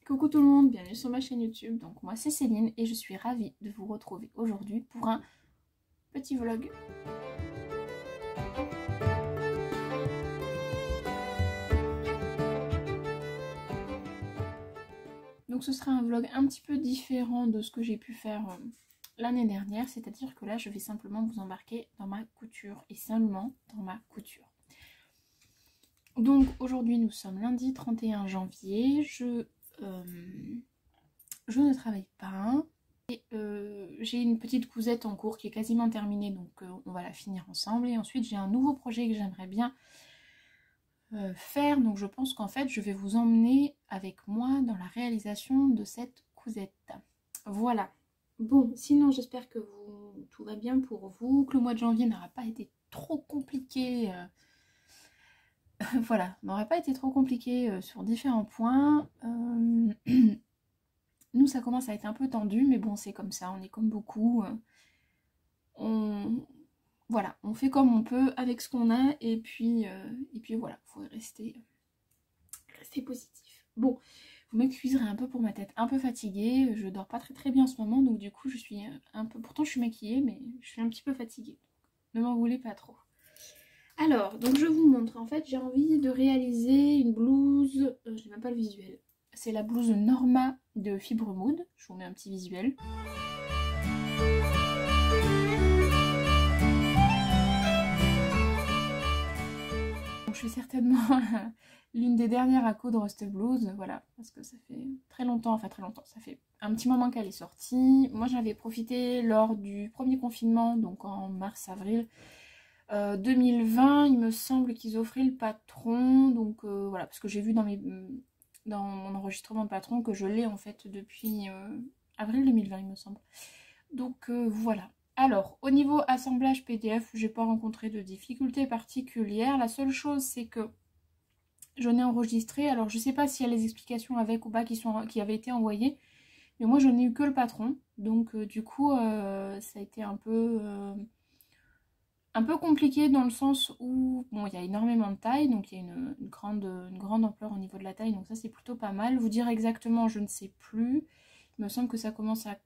Coucou tout le monde, bienvenue sur ma chaîne YouTube. Donc moi c'est Céline et je suis ravie de vous retrouver aujourd'hui pour un petit vlog. Donc ce sera un vlog un petit peu différent de ce que j'ai pu faire l'année dernière. C'est-à-dire que là je vais simplement vous embarquer dans ma couture et seulement dans ma couture. Donc aujourd'hui nous sommes lundi 31 janvier. Je ne travaille pas. Et j'ai une petite cousette en cours qui est quasiment terminée, donc on va la finir ensemble. Et ensuite j'ai un nouveau projet que j'aimerais bien faire, donc je pense qu'en fait je vais vous emmener avec moi dans la réalisation de cette cousette. Voilà. Bon, sinon j'espère que tout va bien pour vous, que le mois de janvier n'aura pas été trop compliqué. Voilà, n'aura pas été trop compliqué sur différents points. Nous, ça commence à être un peu tendu, mais bon, c'est comme ça, on est comme beaucoup. Voilà, on fait comme on peut avec ce qu'on a, et puis voilà, il faut rester positif. Bon, vous m'excuserez un peu pour ma tête un peu fatiguée, je dors pas très bien en ce moment, donc du coup, je suis un peu... Pourtant, je suis maquillée, mais je suis un petit peu fatiguée. Ne m'en voulez pas trop. Alors, donc je vous montre, en fait, j'ai envie de réaliser une blouse, j'ai même pas le visuel. C'est la blouse Norma de Fibre Mood. Je vous mets un petit visuel. Donc, je suis certainement l'une des dernières à coudre cette blouse. Voilà, parce que ça fait très longtemps, ça fait un petit moment qu'elle est sortie. Moi, j'avais profité lors du premier confinement, donc en mars-avril 2020. Il me semble qu'ils offraient le patron. Donc voilà, parce que j'ai vu dans mon enregistrement de patron que je l'ai en fait depuis avril 2020 il me semble. Donc voilà. Alors au niveau assemblage PDF, j'ai pas rencontré de difficultés particulières. La seule chose c'est que j'en ai enregistré. Alors je sais pas s'il y a les explications avec ou pas qui avaient été envoyées, mais moi je n'ai eu que le patron. Donc du coup ça a été un peu compliqué dans le sens où, bon, il y a énormément de taille, donc il y a une grande ampleur au niveau de la taille, donc ça c'est plutôt pas mal. Vous dire exactement, je ne sais plus. Il me semble que ça commence à...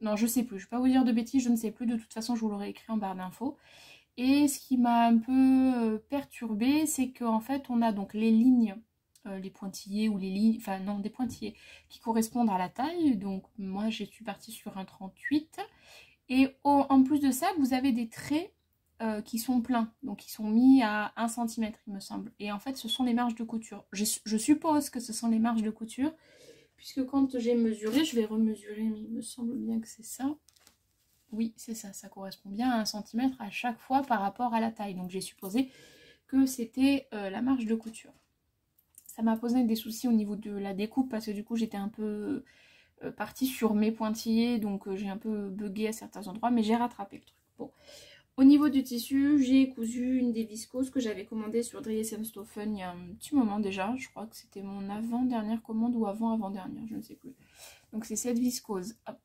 Non, je sais plus, je vais pas vous dire de bêtises, je ne sais plus, de toute façon je vous l'aurais écrit en barre d'infos. Et ce qui m'a un peu perturbée, c'est qu'en fait on a donc les lignes, les pointillés ou les lignes, enfin non, des pointillés qui correspondent à la taille, donc moi je suis partie sur un 38. Et en plus de ça, vous avez des traits qui sont pleins, donc qui sont mis à 1 cm il me semble. Et en fait ce sont les marges de couture. Je suppose que ce sont les marges de couture, puisque quand j'ai mesuré, je vais remesurer, mais il me semble bien que c'est ça. Oui, c'est ça, ça correspond bien à 1 cm à chaque fois par rapport à la taille. Donc j'ai supposé que c'était la marge de couture. Ça m'a posé des soucis au niveau de la découpe, parce que du coup j'étais un peu partie sur mes pointillés, donc j'ai un peu bugué à certains endroits, mais j'ai rattrapé le truc. Bon. Au niveau du tissu, j'ai cousu une des viscoses que j'avais commandée sur Dries&Stoffen il y a un petit moment déjà. Je crois que c'était mon avant-dernière commande ou avant-avant-dernière, je ne sais plus. Donc c'est cette viscose. Hop.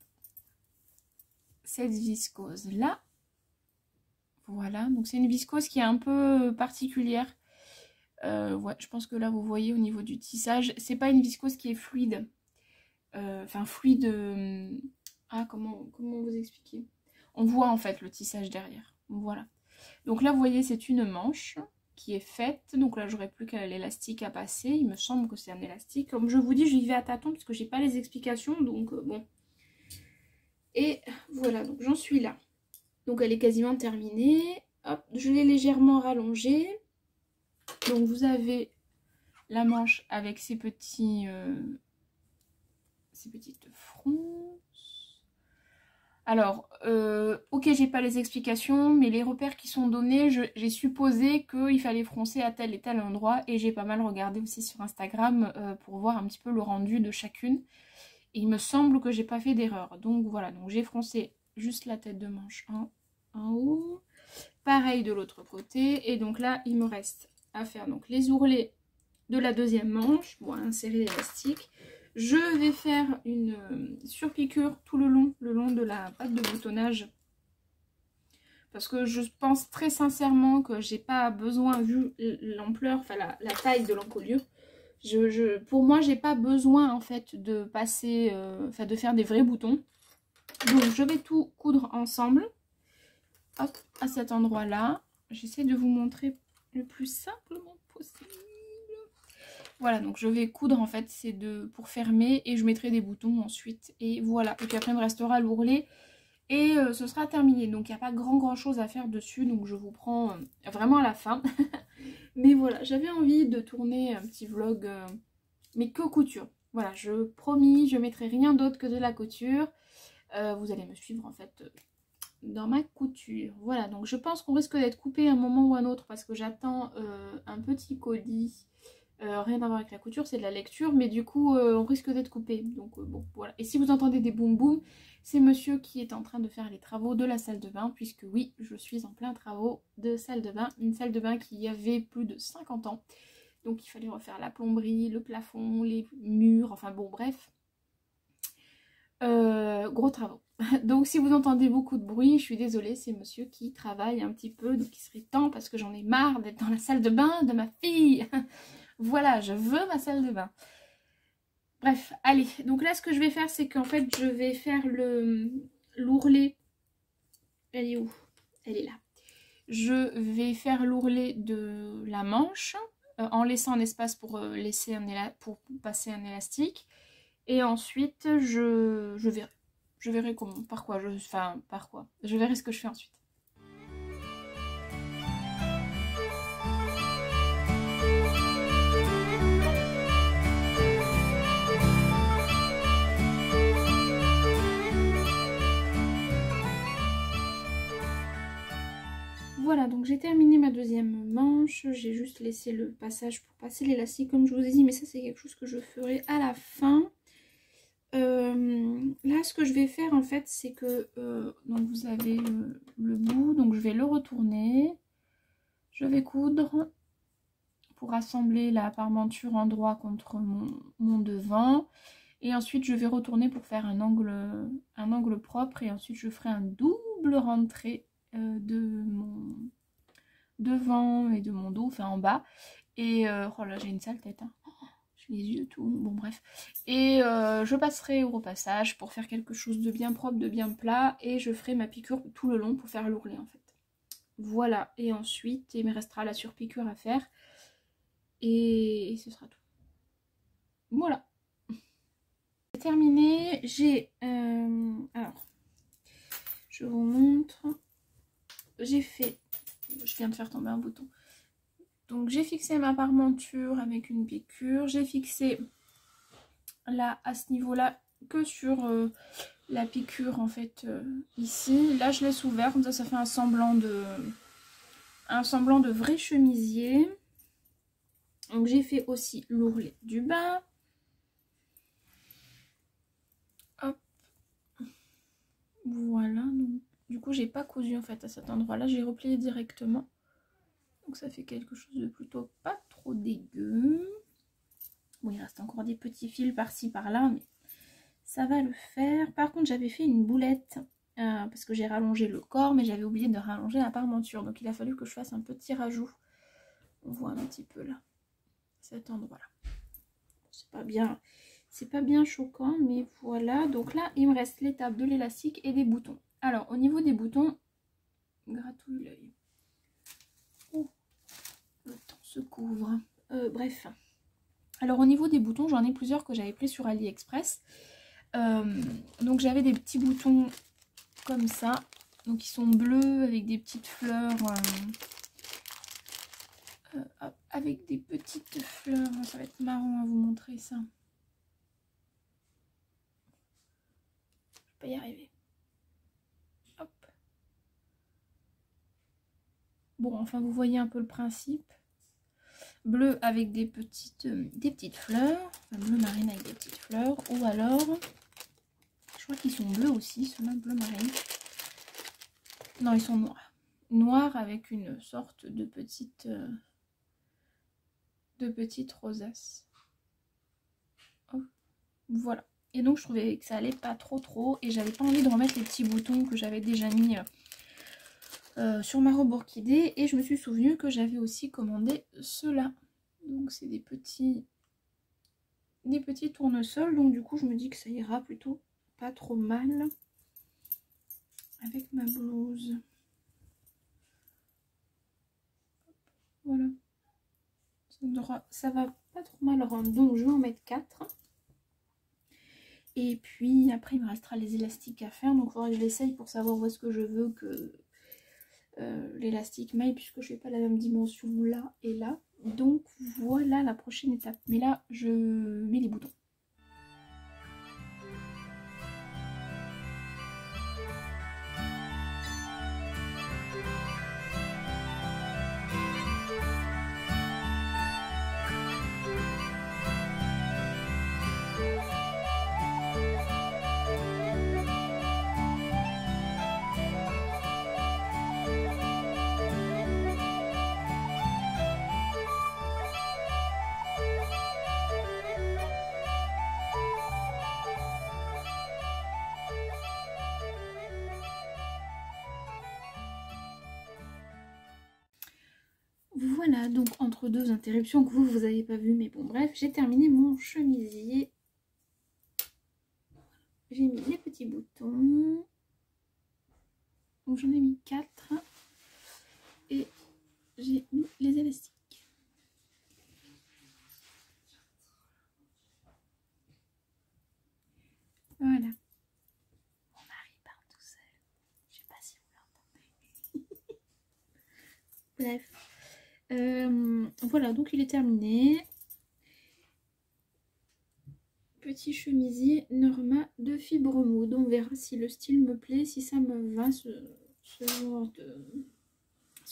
Cette viscose là. Voilà, donc c'est une viscose qui est un peu particulière. Ouais, je pense que là vous voyez au niveau du tissage, c'est pas une viscose qui est fluide. Enfin fluide... Ah, comment vous expliquer? On voit en fait le tissage derrière. Voilà. Donc là, vous voyez, c'est une manche qui est faite. Donc là, j'aurais plus qu'à l'élastique à passer. Il me semble que c'est un élastique. Comme je vous dis, j'y vais à tâtons parce que j'ai pas les explications. Donc bon. Et voilà, donc j'en suis là. Donc elle est quasiment terminée. Hop, je l'ai légèrement rallongée. Donc vous avez la manche avec ces petites fronts. Alors, ok, j'ai pas les explications, mais les repères qui sont donnés, j'ai supposé qu'il fallait froncer à tel et tel endroit, et j'ai pas mal regardé aussi sur Instagram pour voir un petit peu le rendu de chacune. Et il me semble que j'ai pas fait d'erreur. Donc voilà, donc j'ai froncé juste la tête de manche en haut. Pareil de l'autre côté. Et donc là, il me reste à faire donc les ourlets de la deuxième manche. Bon, insérer l'élastique. Je vais faire une surpiqûre tout le long de la patte de boutonnage. Parce que je pense très sincèrement que j'ai pas besoin, vu l'ampleur, enfin la taille de l'encolure, Pour moi, j'ai pas besoin en fait de passer, de faire des vrais boutons. Donc je vais tout coudre ensemble. Hop, à cet endroit-là. J'essaie de vous montrer le plus simplement possible. Voilà, donc je vais coudre en fait, c'est pour fermer et je mettrai des boutons ensuite. Et voilà, et puis après il me restera l'ourlet et ce sera terminé. Donc il n'y a pas grand chose à faire dessus, donc je vous prends vraiment à la fin. Mais voilà, j'avais envie de tourner un petit vlog, mais que couture. Voilà, je promis, je mettrai rien d'autre que de la couture. Vous allez me suivre en fait dans ma couture. Voilà, donc je pense qu'on risque d'être coupé à un moment ou un autre parce que j'attends un petit colis. Rien à voir avec la couture, c'est de la lecture, mais du coup on risque d'être coupé. Donc bon, voilà. Et si vous entendez des boum boum, c'est monsieur qui est en train de faire les travaux de la salle de bain, puisque oui, je suis en plein travaux de salle de bain. Une salle de bain qui avait plus de 50 ans. Donc il fallait refaire la plomberie, le plafond, les murs, enfin bon, bref. Gros travaux. Donc si vous entendez beaucoup de bruit, je suis désolée, c'est monsieur qui travaille un petit peu, donc il serait temps parce que j'en ai marre d'être dans la salle de bain de ma fille. Voilà, je veux ma salle de bain. Bref, allez, donc là ce que je vais faire, c'est qu'en fait je vais faire l'ourlet. Elle est où? Elle est là. Je vais faire l'ourlet de la manche en laissant un espace pour, pour passer un élastique. Et ensuite, je verrai. Je verrai comment, par quoi, par quoi. Je verrai ce que je fais ensuite. Voilà, donc j'ai terminé ma deuxième manche. J'ai juste laissé le passage pour passer l'élastique, comme je vous ai dit. Mais ça, c'est quelque chose que je ferai à la fin. Là ce que je vais faire en fait c'est que donc vous avez le bout, donc je vais le retourner, je vais coudre pour assembler la parmenture en droit contre mon devant et ensuite je vais retourner pour faire un angle propre et ensuite je ferai un double rentrée de mon devant et de mon dos, enfin en bas et oh là j'ai une sale tête hein. Les yeux, tout, bon bref. Et je passerai au repassage pour faire quelque chose de bien propre, de bien plat. Et je ferai ma piqûre tout le long pour faire l'ourlet en fait. Voilà, et ensuite il me restera la surpiqûre à faire. Et ce sera tout. Voilà. C'est terminé, j'ai... alors, je vous montre. J'ai fait... Je viens de faire tomber un bouton. Donc j'ai fixé ma parmenture avec une piqûre. J'ai fixé là à ce niveau là que sur la piqûre en fait ici. Là je laisse ouvert comme ça fait un semblant de vrai chemisier. Donc j'ai fait aussi l'ourlet du bas. Hop. Voilà, donc du coup j'ai pas cousu en fait à cet endroit là, j'ai replié directement. Donc ça fait quelque chose de plutôt pas trop dégueu. Bon, il reste encore des petits fils par-ci par-là, mais ça va le faire. Par contre, j'avais fait une boulette parce que j'ai rallongé le corps, mais j'avais oublié de rallonger la parmenture. Donc il a fallu que je fasse un petit rajout. On voit un petit peu là, cet endroit-là. C'est pas bien choquant, mais voilà. Donc là, il me reste l'étape de l'élastique et des boutons. Alors, au niveau des boutons, gratouille l'œil. Oh, le temps se couvre. Bref. Alors, au niveau des boutons, j'en ai plusieurs que j'avais pris sur AliExpress. Donc, j'avais des petits boutons comme ça. Donc, ils sont bleus avec des petites fleurs. Avec des petites fleurs. Ça va être marrant à vous montrer ça. Je vais pas y arriver. Hop. Bon, enfin, vous voyez un peu le principe. Bleu avec des petites fleurs. Enfin, bleu marine avec des petites fleurs. Ou alors, je crois qu'ils sont bleus aussi, ceux-là, bleu marine. Non, ils sont noirs. Noirs avec une sorte de petite rosace. Oh, voilà. Et donc, je trouvais que ça allait pas trop. Et j'avais pas envie de remettre les petits boutons que j'avais déjà mis sur ma robe orchidée. Et je me suis souvenu que j'avais aussi commandé ceux-là. Donc, c'est des petits des petits tournesols, donc du coup je me dis que ça ira plutôt pas trop mal avec ma blouse. Voilà, ça va pas trop mal rendre, donc je vais en mettre 4. Et puis après il me restera les élastiques à faire, donc il faudra que je l'essaye pour savoir où est-ce que je veux que l'élastique maille, puisque je n'ai pas la même dimension là et là. Donc voilà la prochaine étape. Mais là je mets les boutons. Voilà, donc entre deux interruptions que vous n'avez pas vu, mais bon bref, j'ai terminé mon chemisier. J'ai mis les petits boutons. Donc j'en ai mis 4. Et j'ai mis les élastiques. Voilà. Mon mari parle tout seul. Je sais pas si vous l'entendez. Bref. Voilà, donc il est terminé. Petit chemisier Norma de fibre moude. On verra si le style me plaît, si ça me va, ce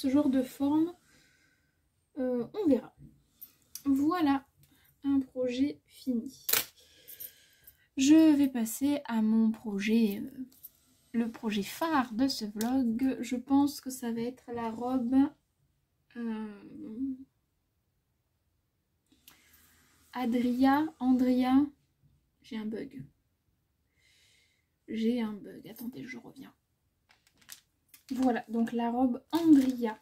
genre de forme. On verra. Voilà, un projet fini. Je vais passer à mon projet, le projet phare de ce vlog. Je pense que ça va être la robe Andrea. J'ai un bug. Attendez, je reviens. Voilà, donc la robe Andrea.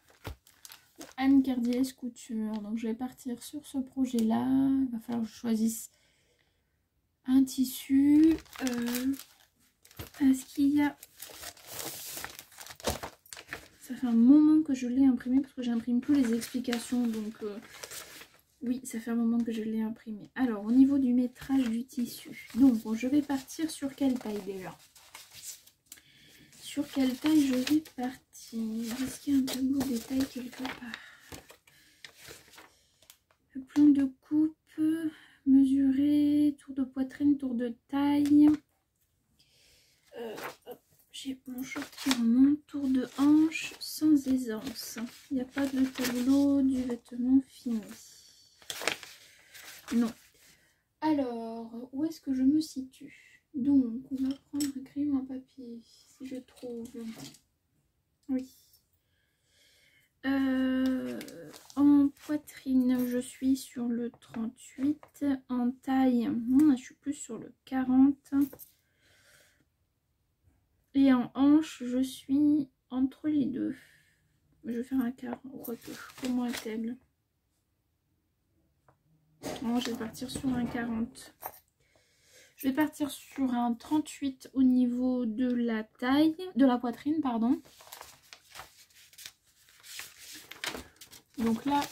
Anne Cardiès Couture. Donc je vais partir sur ce projet-là. Il va falloir que je choisisse un tissu. Est-ce qu'il y a... Ça fait un moment que je l'ai imprimé parce que j'imprime plus les explications. Donc oui, ça fait un moment que je l'ai imprimé. Alors au niveau du métrage du tissu. Donc bon, je vais partir sur quelle taille déjà? Sur quelle taille je vais partir? Est-ce qu'il y a un tableau des tailles quelque part? Le plan de coupe, mesurer, tour de poitrine, tour de taille. J'ai mon short qui remonte, tour de hanche, sans aisance. Il n'y a pas de tableau du vêtement fini. Non. Alors, où est-ce que je me situe? Donc, on va prendre un crayon à papier, si je trouve. Oui. En poitrine, je suis sur le 38. En taille, je suis plus sur le 40. Et en hanche, je suis entre les deux. Je vais faire un 40. Quoique, comment est-elle? Non, je vais partir sur un 40. Je vais partir sur un 38 au niveau de la taille, de la poitrine, pardon. Donc là,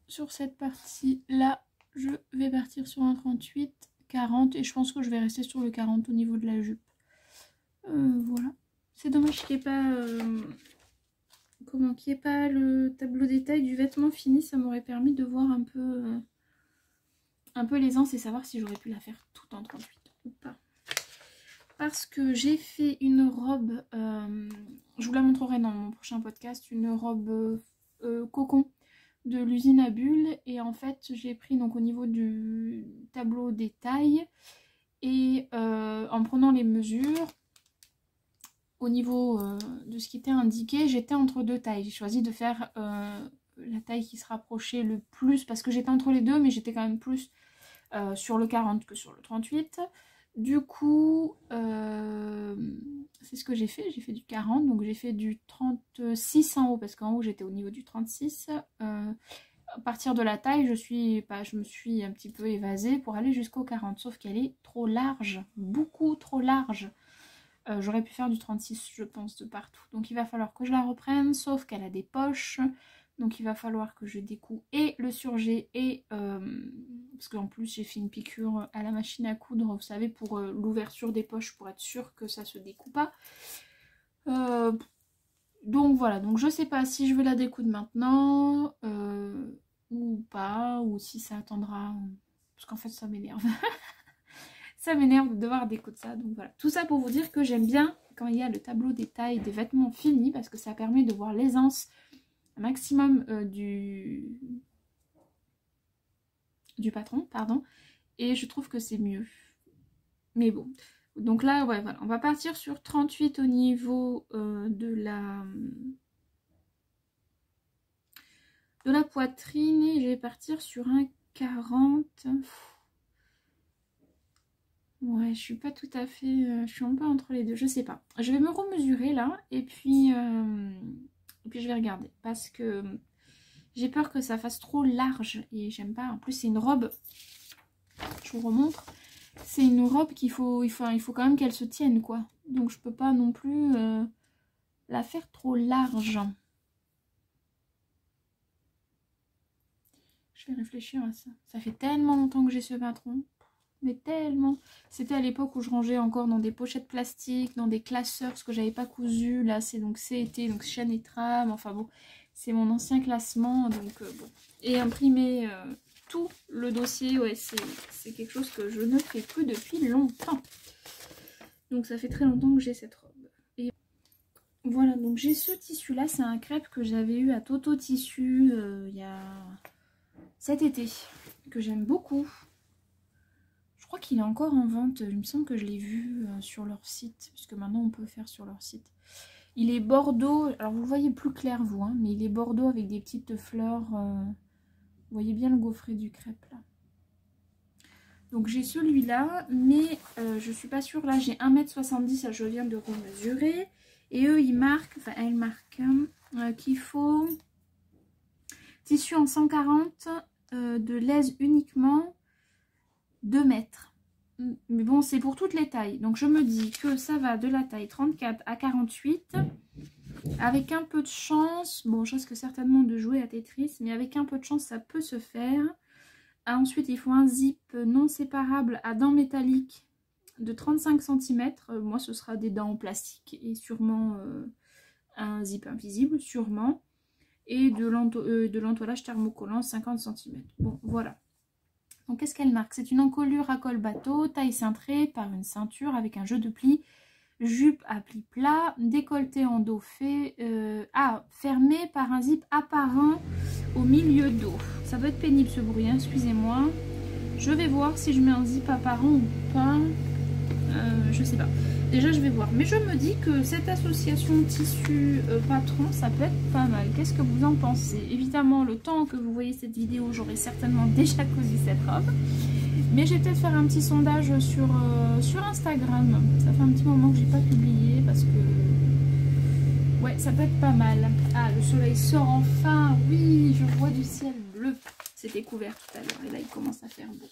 sur cette partie-là, je vais partir sur un 38, 40. Et je pense que je vais rester sur le 40 au niveau de la jupe. Voilà. C'est dommage qu'il n'y ait pas... qu'il n'y ait pas le tableau détail du vêtement fini. Ça m'aurait permis de voir un peu l'aisance et savoir si j'aurais pu la faire tout en 38 ou pas. Parce que j'ai fait une robe, je vous la montrerai dans mon prochain podcast, une robe cocon de l'usine à bulles. Et en fait, j'ai pris donc au niveau du tableau des tailles et en prenant les mesures, au niveau de ce qui était indiqué, j'étais entre deux tailles. J'ai choisi de faire la taille qui se rapprochait le plus, parce que j'étais entre les deux, mais j'étais quand même plus sur le 40 que sur le 38. Du coup, c'est ce que j'ai fait. J'ai fait du 40, donc j'ai fait du 36 en haut, parce qu'en haut j'étais au niveau du 36. à partir de la taille, je me suis un petit peu évasée pour aller jusqu'au 40. Sauf qu'elle est trop large, beaucoup trop large. J'aurais pu faire du 36, je pense, de partout. Donc il va falloir que je la reprenne, sauf qu'elle a des poches. Donc il va falloir que je découpe et le surjet et... parce qu'en plus j'ai fait une piqûre à la machine à coudre, vous savez, pour l'ouverture des poches, pour être sûr que ça se découpe pas. Donc voilà, donc je sais pas si je vais la découdre maintenant ou pas, ou si ça attendra, parce qu'en fait ça m'énerve. Ça m'énerve de devoir découdre ça, donc voilà. Tout ça pour vous dire que j'aime bien quand il y a le tableau des tailles des vêtements finis, parce que ça permet de voir l'aisance maximum du patron, pardon, et je trouve que c'est mieux. Mais bon, donc là, ouais, voilà, on va partir sur 38 au niveau de la poitrine, et je vais partir sur un 40. Ouais, je suis pas tout à fait, je suis un peu entre les deux, je sais pas. Je vais me remesurer là, et puis je vais regarder, parce que j'ai peur que ça fasse trop large, et j'aime pas. En plus, c'est une robe, je vous remontre, c'est une robe il faut quand même qu'elle se tienne, quoi. Donc je peux pas non plus la faire trop large. Je vais réfléchir à ça. Ça fait tellement longtemps que j'ai ce patron. Mais tellement. C'était à l'époque où je rangeais encore dans des pochettes plastiques, dans des classeurs, parce que j'avais pas cousu. Là, c'est donc CET, donc chaîne et trame. Enfin bon, c'est mon ancien classement. Donc bon. Et imprimer tout le dossier, ouais, c'est quelque chose que je ne fais plus depuis longtemps. Donc ça fait très longtemps que j'ai cette robe. Et voilà, donc j'ai ce tissu là, c'est un crêpe que j'avais eu à Toto Tissu il y a cet été, que j'aime beaucoup. Je crois qu'il est encore en vente, il me semble que je l'ai vu sur leur site, puisque maintenant on peut faire sur leur site. Il est bordeaux, alors vous le voyez plus clair vous, hein, mais il est bordeaux avec des petites fleurs. Vous voyez bien le gaufret du crêpe là. Donc j'ai celui-là, mais je suis pas sûre, là j'ai 1,70 m, je viens de remesurer. Et eux ils marquent, enfin elles marquent qu'il faut tissu en 140, de l'aise uniquement 2 mètres. Mais bon, c'est pour toutes les tailles. Donc je me dis que ça va de la taille 34 à 48. Avec un peu de chance, bon je risque certainement de jouer à Tetris, mais avec un peu de chance ça peut se faire. Ensuite il faut un zip non séparable à dents métalliques de 35 cm. Moi ce sera des dents en plastique et sûrement un zip invisible, sûrement. Et de l'entoilage thermocollant 50 cm. Bon voilà. Donc qu'est-ce qu'elle marque? C'est une encolure à col bateau, taille cintrée par une ceinture avec un jeu de plis, jupe à plis plats, décolleté en dos fait, fermé par un zip apparent au milieu dos. Ça doit être pénible ce bruit, hein, excusez-moi. Je vais voir si je mets un zip apparent ou pas. Je sais pas. Déjà je vais voir. Mais je me dis que cette association tissu patron, ça peut être pas mal. Qu'est-ce que vous en pensez? Évidemment, le temps que vous voyez cette vidéo, j'aurai certainement déjà cousu cette robe. Mais je vais peut-être faire un petit sondage sur Instagram. Ça fait un petit moment que j'ai pas publié parce que... ouais, ça peut être pas mal. Ah, le soleil sort enfin. Oui, je vois du ciel bleu. C'était couvert tout à l'heure et là il commence à faire beau.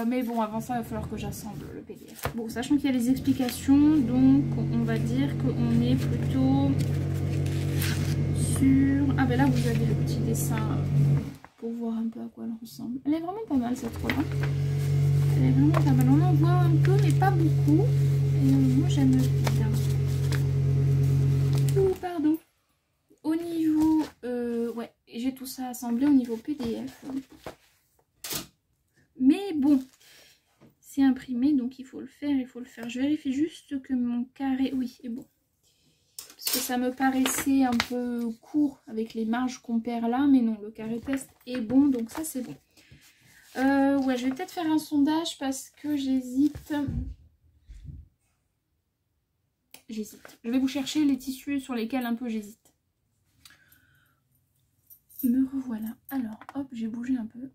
Mais bon, avant ça, il va falloir que j'assemble le PDF. Bon, sachant qu'il y a les explications, donc on va dire qu'on est plutôt sur... ah ben là, vous avez le petit dessin pour voir un peu à quoi elle ressemble. Elle est vraiment pas mal cette robe. Elle est vraiment pas mal. On en voit un peu, mais pas beaucoup. Et moi, j'aime bien. Oh, pardon. Au niveau... ouais, j'ai tout ça assemblé au niveau PDF. Mais bon, c'est imprimé, donc il faut le faire, il faut le faire. Je vérifie juste que mon carré, oui, est bon. Parce que ça me paraissait un peu court avec les marges qu'on perd là, mais non, le carré test est bon, donc ça c'est bon. Ouais, je vais peut-être faire un sondage parce que j'hésite. Je vais vous chercher les tissus sur lesquels un peu j'hésite. Me revoilà. Alors, hop, j'ai bougé un peu.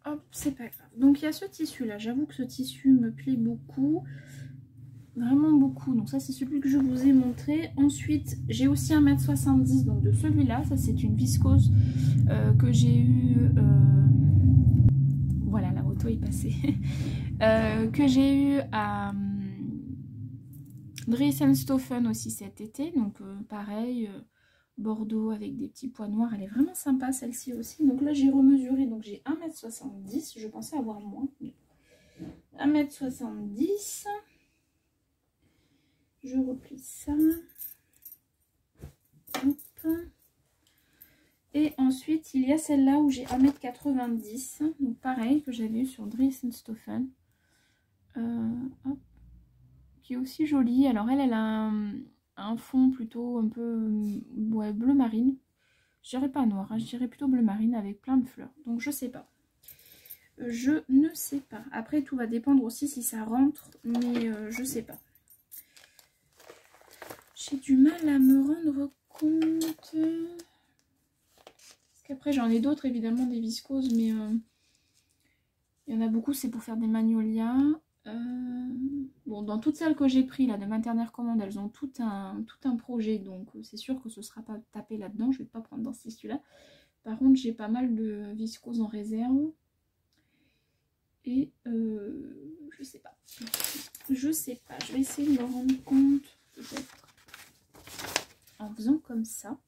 Hop, c'est pas grave. Donc il y a ce tissu là, j'avoue que ce tissu me plaît beaucoup. vraiment beaucoup. Donc ça c'est celui que je vous ai montré. Ensuite j'ai aussi 1m70 donc de celui-là. Ça c'est une viscose que j'ai eu... Voilà, la moto est passée. Que j'ai eu à Dresden-Stoffen aussi cet été. Donc pareil, Bordeaux avec des petits pois noirs. Elle est vraiment sympa celle-ci aussi. Donc là j'ai remesuré. Donc j'ai 1m70. Je pensais avoir moins. 1m70. Je replie ça. Hop. Et ensuite, il y a celle-là où j'ai 1m90. Donc pareil, que j'avais eu sur Dresden-Stoffen. Hop. Qui est aussi jolie. Alors elle a un fond plutôt un peu ouais, bleu marine. Je dirais pas noir, hein, je dirais plutôt bleu marine avec plein de fleurs. Donc je sais pas. Je ne sais pas. Après, tout va dépendre aussi si ça rentre. Mais je sais pas. J'ai du mal à me rendre compte. Parce qu'après, j'en ai d'autres, évidemment, des viscoses. Mais il y en a beaucoup, c'est pour faire des magnolias. Bon, dans toutes celles que j'ai pris là de ma dernière commande, elles ont tout un projet. Donc, c'est sûr que ce ne sera pas tapé là-dedans. Je ne vais pas prendre dans ce tissu-là. Par contre, j'ai pas mal de viscoses en réserve. Et je sais pas. Je sais pas. Je vais essayer de me rendre compte peut-être en faisant comme ça.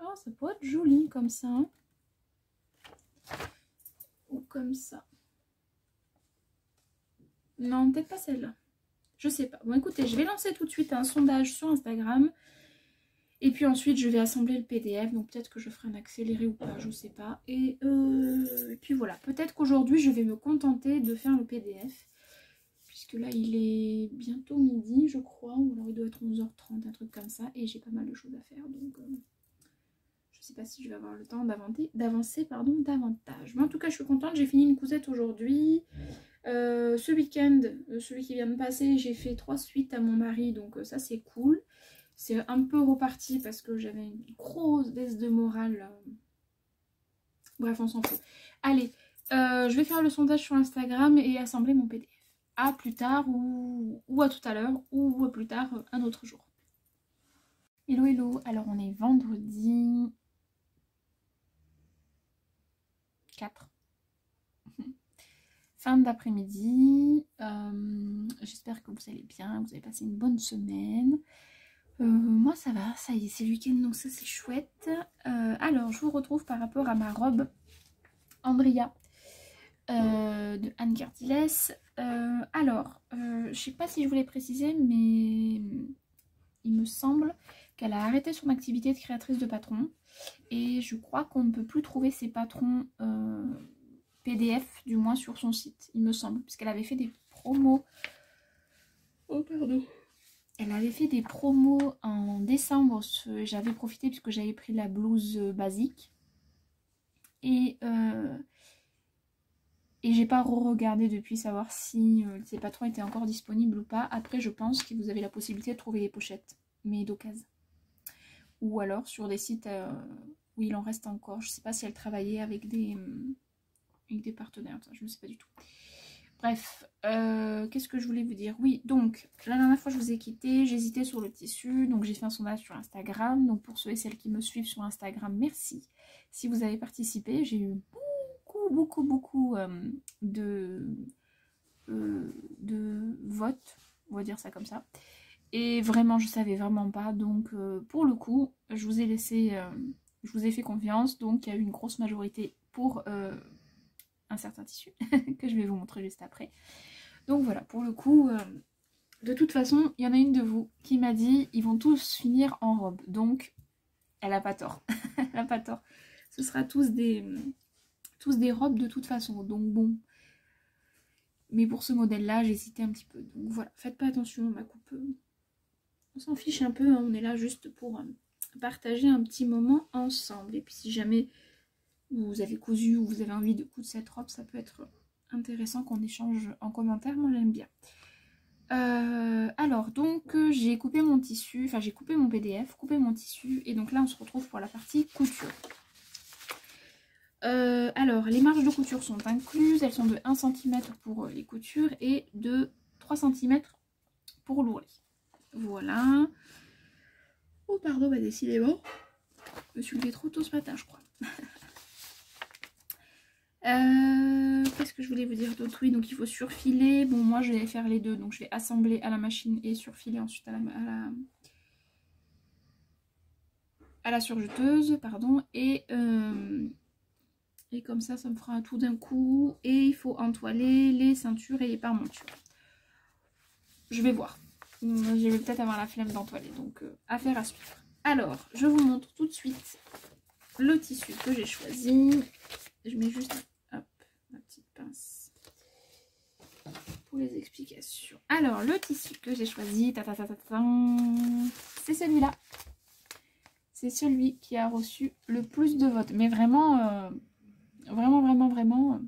Oh, ça pourrait être joli comme ça. Hein. Ou comme ça. Non, peut-être pas celle-là. Je sais pas. Bon, écoutez, je vais lancer tout de suite un sondage sur Instagram. Et puis ensuite, je vais assembler le PDF. Donc peut-être que je ferai un accéléré ou pas, je sais pas. Et puis voilà. Peut-être qu'aujourd'hui, je vais me contenter de faire le PDF. Puisque là, il est bientôt midi, je crois. Ou alors il doit être 11h30, un truc comme ça. Et j'ai pas mal de choses à faire. Donc je sais pas si je vais avoir le temps d'avancer davantage. Mais en tout cas, je suis contente. J'ai fini une cousette aujourd'hui. Ce week-end, celui qui vient de passer, j'ai fait 3 suites à mon mari, donc ça c'est cool. C'est un peu reparti parce que j'avais une grosse baisse de morale. Bref, on s'en fout. Allez, je vais faire le sondage sur Instagram et assembler mon PDF. À plus tard ou à tout à l'heure ou à plus tard un autre jour. Hello hello, alors on est vendredi 4. Fin d'après-midi, j'espère que vous allez bien, vous avez passé une bonne semaine. Moi ça va, ça y est, c'est le week-end donc ça c'est chouette. Alors je vous retrouve par rapport à ma robe Ambria de Anne Curtiles. Je sais pas si je voulais préciser mais il me semble qu'elle a arrêté son activité de créatrice de patrons. Et je crois qu'on ne peut plus trouver ses patrons PDF, du moins sur son site, il me semble. Parce qu'elle avait fait des promos. Oh, pardon. Elle avait fait des promos en décembre. J'avais profité puisque j'avais pris la blouse basique. Et j'ai pas re-regardé depuis savoir si ces patrons étaient encore disponibles ou pas. Après, je pense que vous avez la possibilité de trouver les pochettes, mais d'occasion. Ou alors sur des sites où il en reste encore. Je sais pas si elle travaillait avec des partenaires, ça, je ne sais pas du tout. Bref, qu'est-ce que je voulais vous dire? Oui, donc, la dernière fois je vous ai quitté, j'hésitais sur le tissu, donc j'ai fait un sondage sur Instagram. Donc pour ceux et celles qui me suivent sur Instagram, merci. Si vous avez participé, j'ai eu beaucoup de votes, on va dire ça comme ça. Et vraiment, je savais vraiment pas. Donc, pour le coup, je vous ai laissé, je vous ai fait confiance. Donc, il y a eu une grosse majorité pour un certain tissu que je vais vous montrer juste après. Donc voilà, pour le coup, de toute façon, il y en a une de vous qui m'a dit ils vont tous finir en robe. Donc, elle a pas tort. Elle a pas tort. Ce sera tous des robes de toute façon. Donc bon. Mais pour ce modèle-là, j'hésitais un petit peu. Donc voilà, faites pas attention à ma coupe. On s'en fiche un peu, hein, on est là juste pour partager un petit moment ensemble. Et puis si jamais vous avez cousu ou vous avez envie de coudre cette robe, ça peut être intéressant qu'on échange en commentaire, moi j'aime bien. Alors donc j'ai coupé mon tissu, enfin j'ai coupé mon PDF, coupé mon tissu, et donc là on se retrouve pour la partie couture. Alors, les marges de couture sont incluses. Elles sont de 1 cm pour les coutures et de 3 cm pour l'ourlet. Voilà. Oh pardon, bah décidément. Je me suis levée trop tôt ce matin, je crois. Qu'est-ce que je voulais vous dire d'autre? Oui, donc il faut surfiler. Bon, moi je vais faire les deux. Donc je vais assembler à la machine et surfiler ensuite à la surjeteuse, pardon. Et comme ça me fera tout d'un coup. Et il faut entoiler les ceintures et les pare-montures. Je vais voir. Je vais peut-être avoir la flemme d'entoiler. Donc affaire à suivre. Alors, je vous montre tout de suite le tissu que j'ai choisi. Je mets juste hop, ma petite pince pour les explications. Alors, le tissu que j'ai choisi, c'est celui-là. C'est celui qui a reçu le plus de votes. Mais vraiment, vraiment,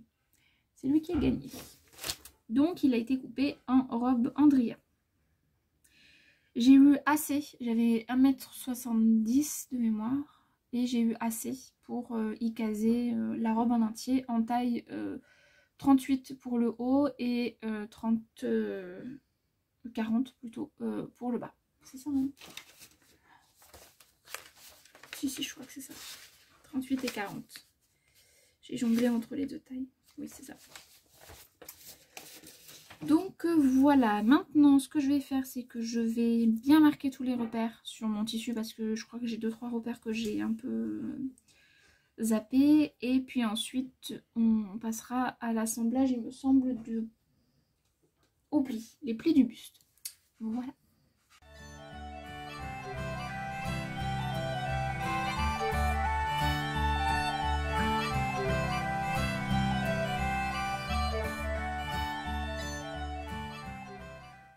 c'est lui qui a gagné. Donc, il a été coupé en robe Andria. J'ai eu assez, j'avais 1,70 m de mémoire. Et j'ai eu assez pour y caser la robe en entier en taille 38 pour le haut et 40 plutôt pour le bas. C'est ça, non? Si, je crois que c'est ça. 38 et 40. J'ai jonglé entre les deux tailles. Oui, c'est ça. Donc voilà, maintenant ce que je vais faire, c'est que je vais bien marquer tous les repères sur mon tissu parce que je crois que j'ai 2-3 repères que j'ai un peu zappé. Et puis ensuite, on passera à l'assemblage, il me semble, aux plis, les plis du buste. Voilà.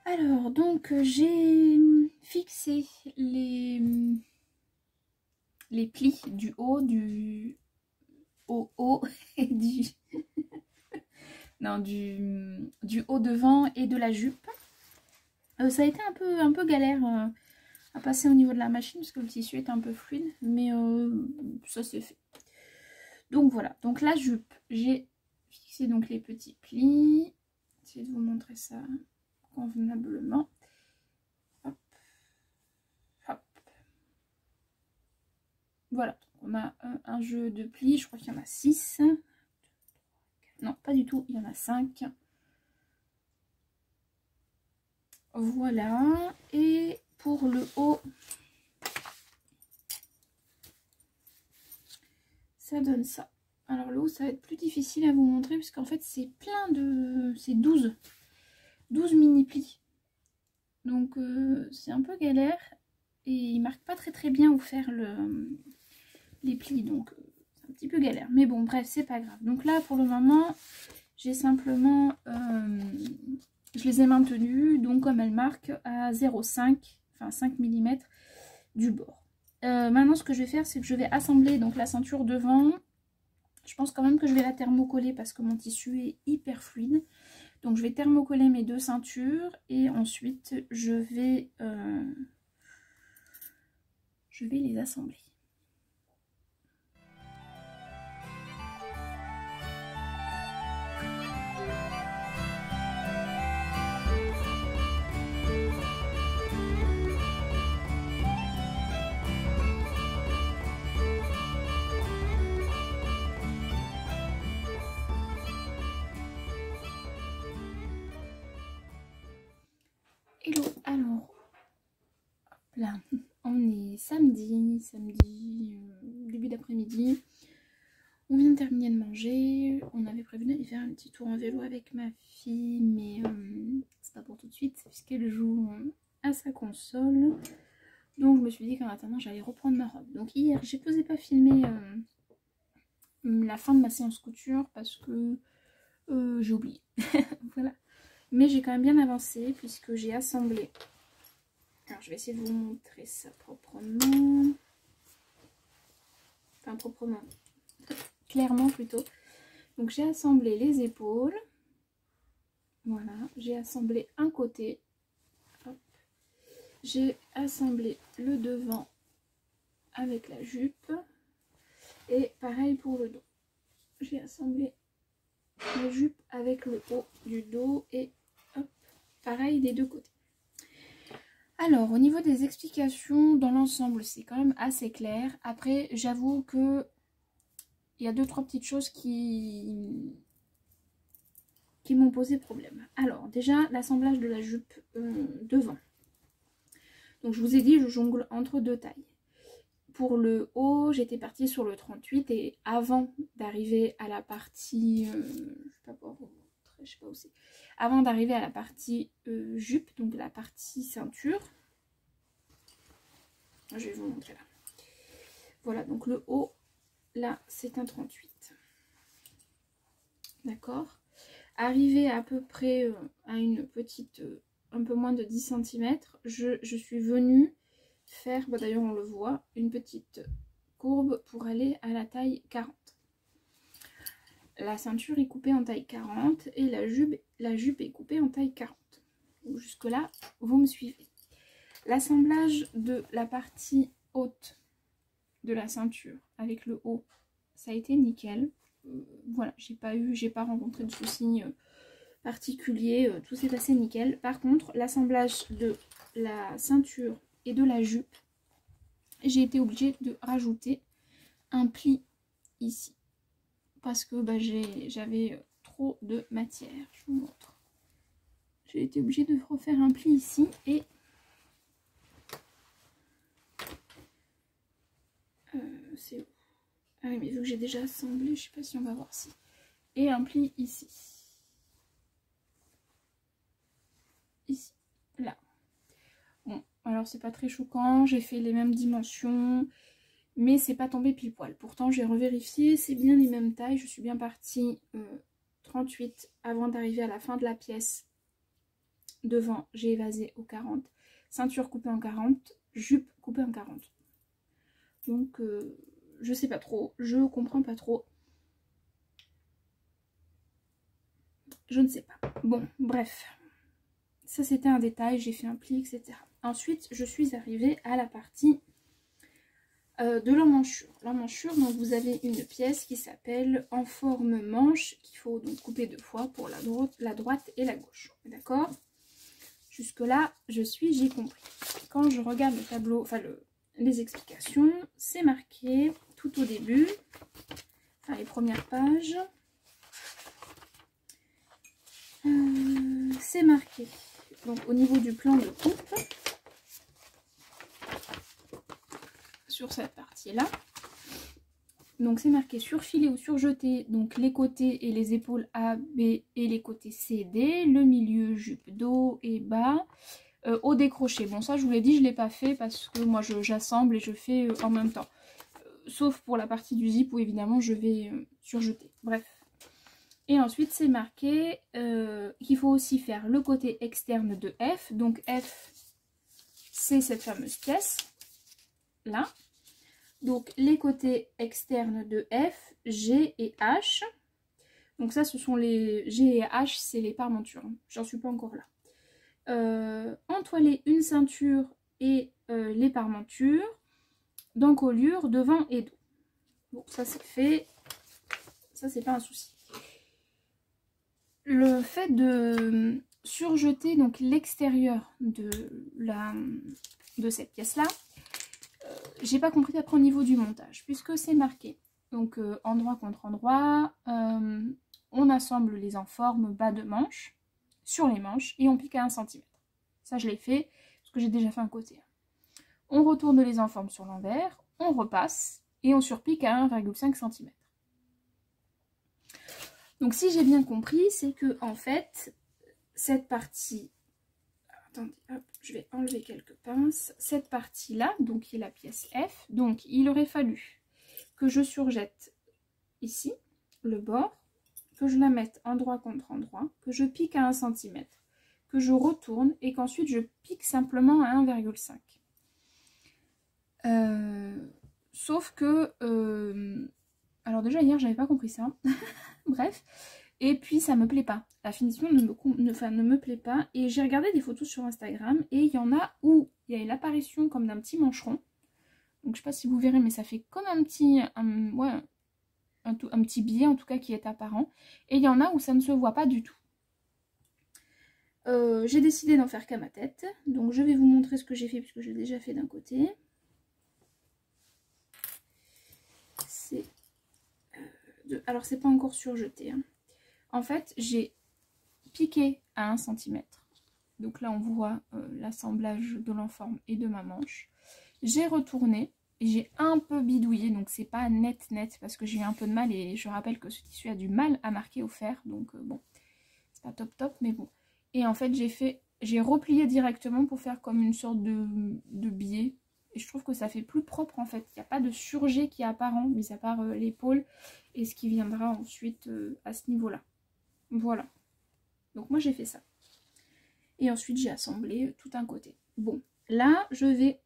Alors, donc, j'ai fixé les plis du haut, du haut et non, du haut devant et de la jupe. Ça a été un peu galère à passer au niveau de la machine parce que le tissu est un peu fluide, mais ça c'est fait. Donc voilà, donc la jupe, j'ai fixé donc les petits plis. J'essaie de vous montrer ça convenablement. Hop, hop. Voilà, on a un jeu de plis, je crois qu'il y en a 6. Non, pas du tout, il y en a 5. Voilà, et pour le haut, ça donne ça. Alors le haut, ça va être plus difficile à vous montrer puisqu'en fait c'est plein de... c'est 12 mini plis. Donc c'est un peu galère et il marque pas très bien où faire les plis, donc c'est un petit peu galère. Mais bon, bref, c'est pas grave. Donc là, pour le moment, j'ai simplement... je les ai maintenus, donc comme elles marquent, à 0,5, enfin 5 mm du bord. Maintenant, ce que je vais faire, c'est que je vais assembler donc la ceinture devant. Je pense quand même que je vais la thermocoller parce que mon tissu est hyper fluide. Donc je vais thermocoller mes deux ceintures et ensuite je vais les assembler. Hello, alors, hop là, on est samedi, début d'après-midi. On vient de terminer de manger. On avait prévu d'aller faire un petit tour en vélo avec ma fille, mais c'est pas pour tout de suite puisqu'elle joue à sa console. Donc je me suis dit qu'en attendant j'allais reprendre ma robe. Donc hier j'ai posé pas filmer la fin de ma séance couture parce que j'ai oublié. Voilà. Mais j'ai quand même bien avancé puisque j'ai assemblé. Alors je vais essayer de vous montrer ça proprement. Enfin proprement. Clairement plutôt. Donc j'ai assemblé les épaules. Voilà. J'ai assemblé un côté. J'ai assemblé le devant avec la jupe. Et pareil pour le dos. j'ai assemblé la jupe avec le haut du dos et hop, pareil des deux côtés. Alors au niveau des explications, dans l'ensemble c'est quand même assez clair. Après j'avoue que il y a 2-3 petites choses qui m'ont posé problème. Alors déjà l'assemblage de la jupe devant. Donc je vous ai dit, je jongle entre 2 tailles. Pour le haut, j'étais partie sur le 38 et avant d'arriver à la partie, je sais pas où c'est. Avant d'arriver à la partie jupe, donc la partie ceinture, je vais vous montrer là. Voilà, donc le haut, là, c'est un 38. D'accord. Arrivé à peu près à une petite, un peu moins de 10 cm, je suis venue faire, bah d'ailleurs on le voit, une petite courbe pour aller à la taille 40. La ceinture est coupée en taille 40 et la jupe est coupée en taille 40. Jusque là, vous me suivez. L'assemblage de la partie haute de la ceinture avec le haut, ça a été nickel. Voilà, j'ai pas rencontré de soucis particuliers, tout s'est passé nickel. Par contre, l'assemblage de la ceinture et de la jupe, j'ai été obligée de rajouter un pli ici parce que bah, j'avais trop de matière. Je vous montre. J'ai été obligée de refaire un pli ici et c'est où? Ah oui, mais vu que j'ai déjà assemblé, je sais pas si on va voir si. Et un pli ici. Ici, là. Bon, alors c'est pas très choquant, j'ai fait les mêmes dimensions, mais c'est pas tombé pile poil. Pourtant j'ai revérifié, c'est bien les mêmes tailles, je suis bien partie 38 avant d'arriver à la fin de la pièce. Devant, j'ai évasé au 40, ceinture coupée en 40, jupe coupée en 40. Donc je sais pas trop, je comprends pas trop. Je ne sais pas. Bon, bref. Ça c'était un détail, j'ai fait un pli, etc. Ensuite, je suis arrivée à la partie de l'emmanchure. L'emmanchure, donc vous avez une pièce qui s'appelle en forme manche, qu'il faut donc couper 2 fois pour la droite et la gauche. D'accord? Jusque là, j'ai compris. Quand je regarde le tableau, enfin les explications, c'est marqué tout au début, enfin les premières pages, c'est marqué. Donc au niveau du plan de coupe, sur cette partie-là, donc c'est marqué surfilé ou surjeté, donc les côtés et les épaules A, B et les côtés C, D, le milieu jupe, dos et bas, au décroché. Bon ça je vous l'ai dit, je ne l'ai pas fait parce que moi j'assemble et je fais en même temps. Sauf pour la partie du zip où évidemment je vais surjeter. Bref. Et ensuite c'est marqué qu'il faut aussi faire le côté externe de F. Donc F c'est cette fameuse pièce là. Donc les côtés externes de F, G et H. Donc ça ce sont les G et H, c'est les parmentures. J'en suis pas encore là. Entoiler une ceinture et les parmentures d'encolure devant et dos. Bon ça c'est fait. Ça c'est pas un souci. Le fait de surjeter donc l'extérieur de cette pièce là, j'ai pas compris après au niveau du montage, puisque c'est marqué donc endroit contre endroit, on assemble les enformes bas de manche sur les manches et on pique à 1 cm. Ça je l'ai fait parce que j'ai déjà fait un côté. On retourne les enformes sur l'envers, on repasse et on surpique à 1,5 cm. Donc si j'ai bien compris, c'est que en fait cette partie, attendez, hop, je vais enlever quelques pinces, cette partie là, donc qui est la pièce F, donc il aurait fallu que je surjette ici le bord, que je la mette endroit contre endroit, que je pique à 1 cm, que je retourne et qu'ensuite je pique simplement à 1,5. Sauf que alors déjà hier j'avais pas compris ça. Bref, et puis ça me plaît pas, la finition ne me plaît pas, et j'ai regardé des photos sur Instagram et il y en a où il y a l'apparition comme d'un petit mancheron, donc je sais pas si vous verrez mais ça fait comme un petit ouais, un petit biais en tout cas qui est apparent. Et il y en a où ça ne se voit pas du tout. J'ai décidé d'en faire qu'à ma tête. Donc je vais vous montrer ce que j'ai fait puisque j'ai déjà fait d'un côté. Alors c'est pas encore surjeté. Hein. En fait j'ai piqué à 1 cm. Donc là on voit l'assemblage de l'enforme et de ma manche. J'ai retourné. J'ai un peu bidouillé, donc c'est pas net parce que j'ai eu un peu de mal et je rappelle que ce tissu a du mal à marquer au fer, donc bon, c'est pas top mais bon. Et en fait j'ai replié directement pour faire comme une sorte de biais et je trouve que ça fait plus propre en fait. Il n'y a pas de surjet qui est apparent, mis à part l'épaule et ce qui viendra ensuite à ce niveau-là. Voilà. Donc moi j'ai fait ça. Et ensuite j'ai assemblé tout un côté. Bon, là je vais...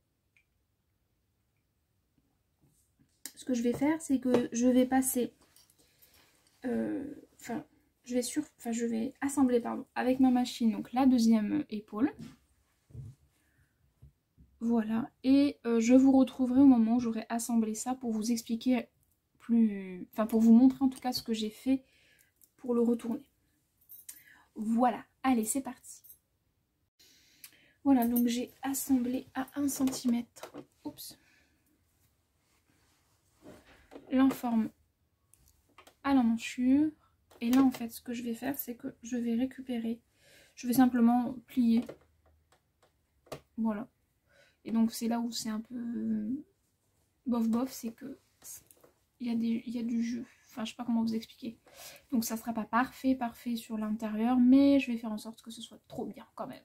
Ce que je vais faire, c'est que je vais passer, je vais assembler avec ma machine donc la deuxième épaule. Voilà, et je vous retrouverai au moment où j'aurai assemblé ça pour vous expliquer pour vous montrer en tout cas ce que j'ai fait pour le retourner. Voilà, allez, c'est parti. Voilà, donc j'ai assemblé à 1 cm. Oups. L'enforme à l'emmanchure et là en fait ce que je vais faire c'est que je vais récupérer, je vais simplement plier, voilà, et donc c'est là où c'est un peu bof, c'est que il y a du jeu, enfin je sais pas comment vous expliquer, donc ça sera pas parfait sur l'intérieur mais je vais faire en sorte que ce soit trop bien quand même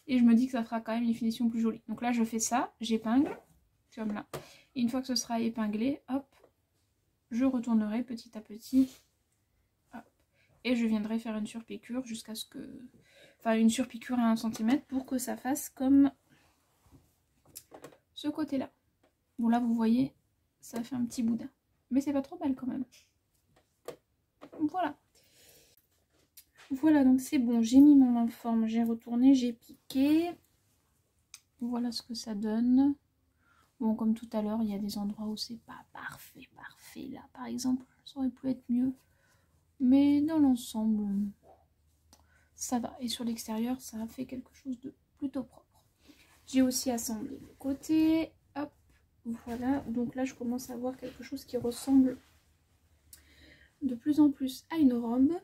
et je me dis que ça fera quand même une finition plus jolie. Donc là je fais ça, j'épingle comme là et une fois que ce sera épinglé, hop, je retournerai petit à petit hop, et je viendrai faire une surpiqûre jusqu'à ce que... Enfin une surpiqûre à 1 cm pour que ça fasse comme ce côté là. Bon là vous voyez ça fait un petit boudin. Mais c'est pas trop mal quand même. Voilà. Voilà donc c'est bon, j'ai mis mon enforme, j'ai retourné, j'ai piqué. Voilà ce que ça donne. Bon comme tout à l'heure il y a des endroits où c'est pas parfait. Là par exemple ça aurait pu être mieux. Mais dans l'ensemble, ça va. Et sur l'extérieur, ça a fait quelque chose de plutôt propre. J'ai aussi assemblé le côté. Hop, voilà. Donc là, je commence à voir quelque chose qui ressemble de plus en plus à une robe.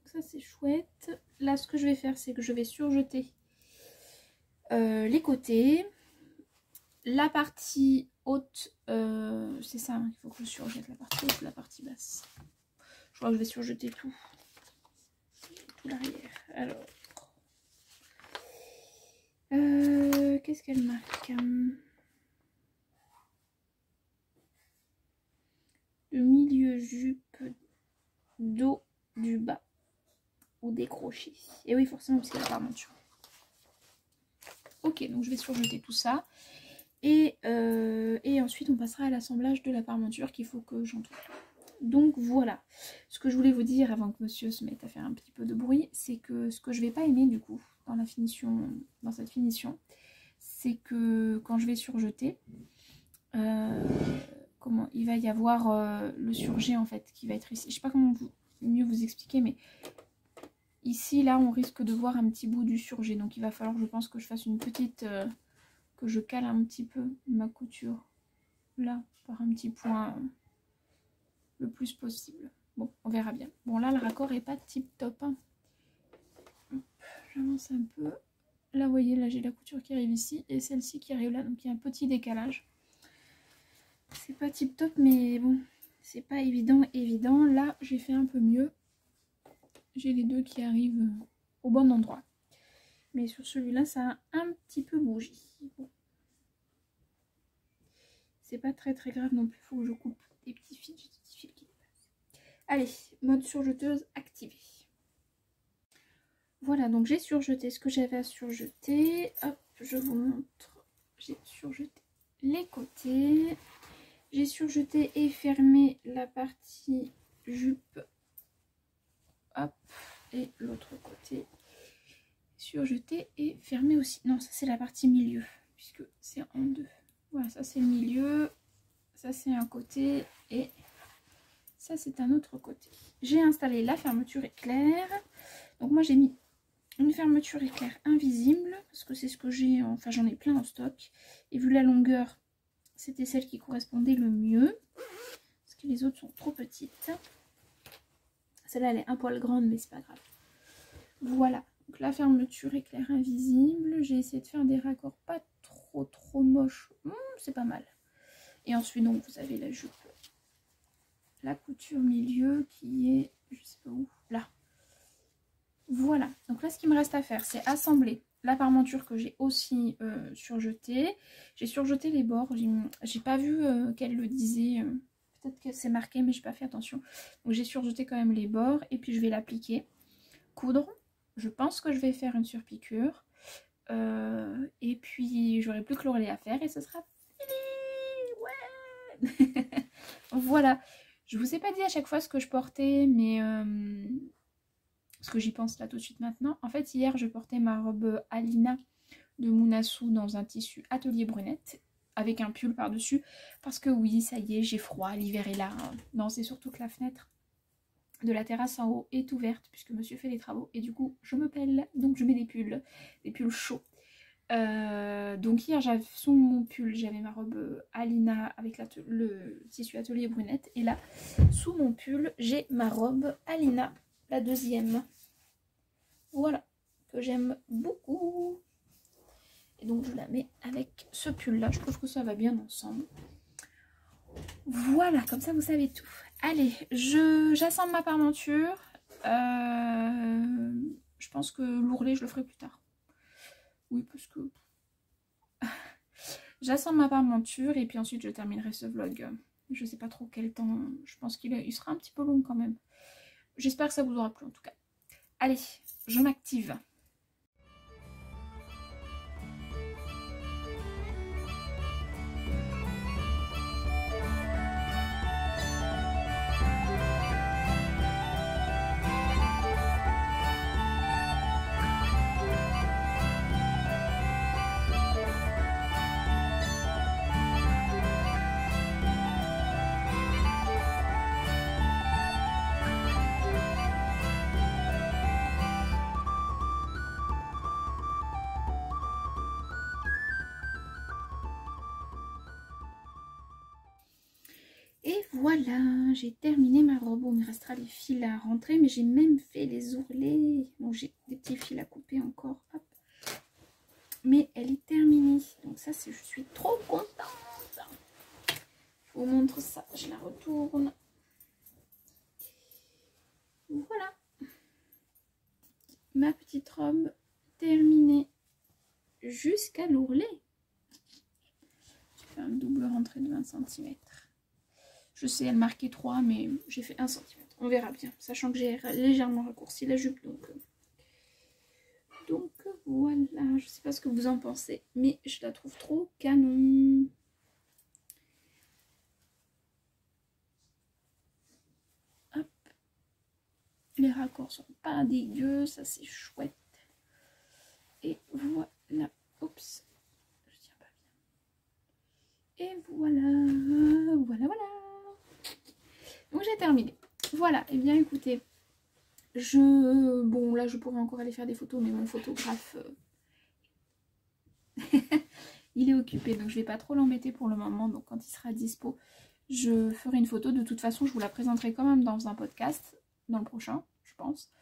Ça, c'est chouette. Là, ce que je vais faire, c'est que je vais surjeter les côtés. La partie haute, c'est ça, hein, il faut que je surjette la partie haute, la partie basse. Je crois que je vais surjeter tout l'arrière. Alors, qu'est-ce qu'elle marque? Le milieu jupe, dos du bas ou décroché. Et oui, forcément, parce qu'il y a la parmenture. Ok, donc je vais surjeter tout ça. Et ensuite, on passera à l'assemblage de la parmenture qu'il faut que j'entoure. Donc voilà, ce que je voulais vous dire avant que monsieur se mette à faire un petit peu de bruit, c'est que ce que je vais pas aimer du coup dans la finition, dans cette finition, c'est que quand je vais surjeter, il va y avoir le surjet en fait qui va être ici. Je sais pas comment mieux vous expliquer, mais ici là on risque de voir un petit bout du surjet, donc il va falloir, je pense, que je fasse une petite, que je cale un petit peu ma couture là par un petit point. Le plus possible. Bon, on verra bien. Bon, là, le raccord est pas tip top. Hein. J'avance un peu. Là, vous voyez, là, j'ai la couture qui arrive ici et celle-ci qui arrive là. Donc, il y a un petit décalage. C'est pas tip top, mais bon, c'est pas évident. Là, j'ai fait un peu mieux. J'ai les deux qui arrivent au bon endroit. Mais sur celui-là, ça a un petit peu bougé. Bon. C'est pas très grave non plus. Il faut que je coupe des petits fils. J'ai des petits fils qui... Allez, mode surjeteuse activée. Voilà, donc j'ai surjeté ce que j'avais à surjeter. Hop, je vous montre. J'ai surjeté les côtés. J'ai surjeté et fermé la partie jupe. Hop, et l'autre côté. Surjeté et fermé aussi. Non, ça c'est la partie milieu, puisque c'est en deux. Voilà, ça c'est le milieu. Ça c'est un côté et ça c'est un autre côté. J'ai installé la fermeture éclair. Donc moi j'ai mis une fermeture éclair invisible parce que c'est ce que j'ai, enfin j'en ai plein en stock. Et vu la longueur, c'était celle qui correspondait le mieux. Parce que les autres sont trop petites. Celle-là elle est un poil grande mais c'est pas grave. Voilà, donc la fermeture éclair invisible. J'ai essayé de faire des raccords pas trop moches. C'est pas mal. Et ensuite donc vous avez la jupe. La couture milieu qui est, je sais pas où, là. Voilà, donc là ce qu'il me reste à faire c'est assembler la parmenture que j'ai aussi surjetée. J'ai surjeté les bords, j'ai pas vu qu'elle le disait, peut-être que c'est marqué mais j'ai pas fait attention. Donc j'ai surjeté quand même les bords et puis je vais l'appliquer. Coudre, je pense que je vais faire une surpiqûre. Et puis j'aurai plus que l'ourlet à faire et ce sera fini. Ouais. Voilà. Je vous ai pas dit à chaque fois ce que je portais, mais parce que j'y pense là tout de suite maintenant. En fait, hier, je portais ma robe Alina de Mounassou dans un tissu atelier brunette, avec un pull par-dessus. Parce que oui, ça y est, j'ai froid, l'hiver est là. Non, c'est surtout que la fenêtre de la terrasse en haut est ouverte, puisque monsieur fait les travaux. Et du coup, je me pèle, donc je mets des pulls chauds. Donc hier sous mon pull j'avais ma robe Alina avec le tissu atelier brunette et là sous mon pull j'ai ma robe Alina, la deuxième, voilà, que j'aime beaucoup et donc je la mets avec ce pull là, je trouve que ça va bien ensemble. Voilà, comme ça vous savez tout. Allez, j'assemble ma parmenture. Je pense que l'ourlet je le ferai plus tard. Oui, parce que j'assemble ma parmenture et puis ensuite je terminerai ce vlog. Je sais pas trop quel temps. Je pense qu'il sera un petit peu long quand même. J'espère que ça vous aura plu en tout cas. Allez, je m'active. Et voilà, j'ai terminé ma robe. Il me restera les fils à rentrer, mais j'ai même fait les ourlets. Bon, j'ai des petits fils à couper encore. Hop. Mais elle est terminée. Donc ça, je suis trop contente. Je vous montre ça. Je la retourne. Voilà. Ma petite robe terminée jusqu'à l'ourlet. J'ai fait un double rentrée de 20 cm. Je sais, elle marquait 3, mais j'ai fait 1 cm. On verra bien, sachant que j'ai légèrement raccourci la jupe. Donc voilà, je sais pas ce que vous en pensez, mais je la trouve trop canon. Hop. Les raccords sont pas dégueux, ça c'est chouette. Et voilà. Oups, je tiens pas bien. Et voilà, voilà. Donc j'ai terminé. Voilà, et bien écoutez, bon là je pourrais encore aller faire des photos, mais mon photographe il est occupé, donc je vais pas trop l'embêter pour le moment. Donc quand il sera dispo, je ferai une photo. De toute façon, je vous la présenterai quand même dans un podcast, dans le prochain, je pense.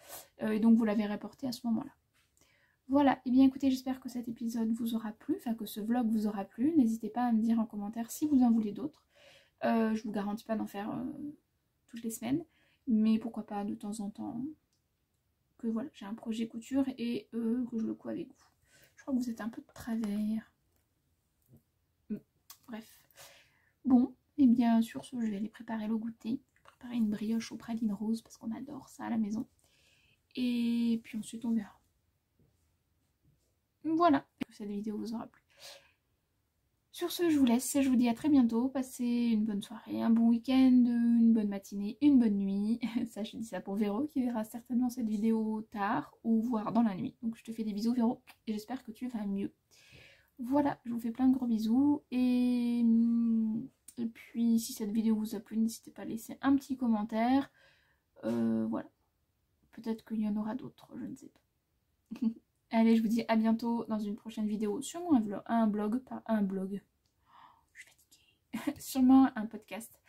Et donc vous la verrez portée à ce moment-là. Voilà, et bien écoutez, j'espère que cet épisode vous aura plu, enfin que ce vlog vous aura plu. N'hésitez pas à me dire en commentaire si vous en voulez d'autres. Je vous garantis pas d'en faire toutes les semaines, mais pourquoi pas de temps en temps que voilà, j'ai un projet couture et que je le couds avec vous. Je crois que vous êtes un peu de travers. Bref. Bon, et bien sur ce, je vais aller préparer le goûter. Je vais préparer une brioche aux pralines roses parce qu'on adore ça à la maison. Et puis ensuite on verra. Voilà, que cette vidéo vous aura plu. Sur ce, je vous laisse et je vous dis à très bientôt. Passez une bonne soirée, un bon week-end, une bonne matinée, une bonne nuit. Ça, je dis ça pour Véro qui verra certainement cette vidéo tard ou voire dans la nuit. Donc je te fais des bisous Véro et j'espère que tu vas mieux. Voilà, je vous fais plein de gros bisous et Et puis si cette vidéo vous a plu, n'hésitez pas à laisser un petit commentaire. Voilà. Peut-être qu'il y en aura d'autres, je ne sais pas. Allez, je vous dis à bientôt dans une prochaine vidéo. Sûrement un blog, pas un blog. Je suis fatiguée. Sûrement un podcast.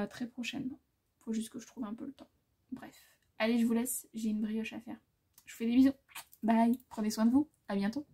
Très prochainement. Faut juste que je trouve un peu le temps. Bref. Allez, je vous laisse. J'ai une brioche à faire. Je vous fais des bisous. Bye. Prenez soin de vous. À bientôt.